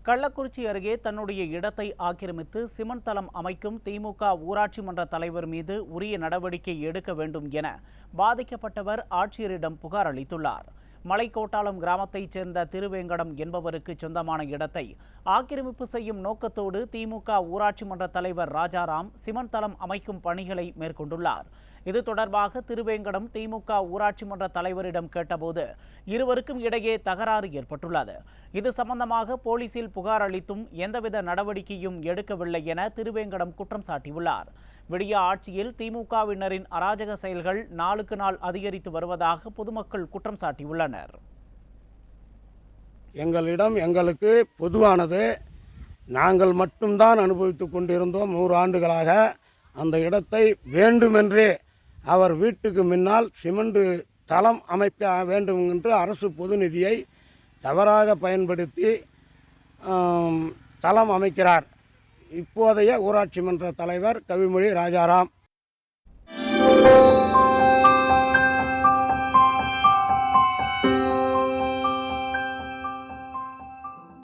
கள்ளக்குறிச்சி அருகே தன்னுடைய இடத்தை ஆக்கிரமித்து சிமெண்ட் தளம் அமைக்கும் திமுக ஊராட்சி மன்ற தலைவர் மீது உரிய நடவடிக்கை எடுக்க வேண்டும் என பாதிக்கப்பட்டவர் ஆட்சியரிடம் புகார் அளித்துள்ளார். மலைக்கோட்டாலம் கிராமத்தைச் சேர்ந்த திருவேங்கடம் என்பவருக்கு சொந்தமான இடத்தை ஆக்கிரமிப்பு செய்யும் நோக்கத்தோடு திமுக ஊராட்சி மன்ற தலைவர் ராஜாராம் சிமெண்ட் தளம் அமைக்கும் பணிகளை மேற்கொண்டுள்ளார். இது தொடர்பாக திருவேங்கடம் திமுக ஊராட்சி மன்ற தலைவரிடம் கேட்டபோது இருவருக்கும் இடையே தகராறு ஏற்பட்டுள்ளது. இது சம்பந்தமாக போலீசில் புகார் அளித்தும் எந்தவித நடவடிக்கையும் எடுக்கவில்லை என திருவேங்கடம் குற்றம் சாட்டியுள்ளார். விடிய ஆட்சியில் திமுகவினரின் அராஜக செயல்கள் நாளுக்கு நாள் அதிகரித்து வருவதாக பொதுமக்கள் குற்றம் சாட்டியுள்ளனர். எங்களிடம் எங்களுக்கு பொதுவானது, நாங்கள் மட்டும்தான் அனுபவித்துக் கொண்டிருந்தோம். 100 ஆண்டுகளாக அந்த இடத்தை வேண்டுமென்றே அவர் வீட்டுக்கு முன்னால் சிமெண்ட் தளம் அமைக்க வேண்டும் என்று அரசு பொது நிதியை தவறாக பயன்படுத்தி தளம் அமைக்கிறார். இப்போதைய ஊராட்சி மன்ற தலைவர் கவிமொழி ராஜாராம்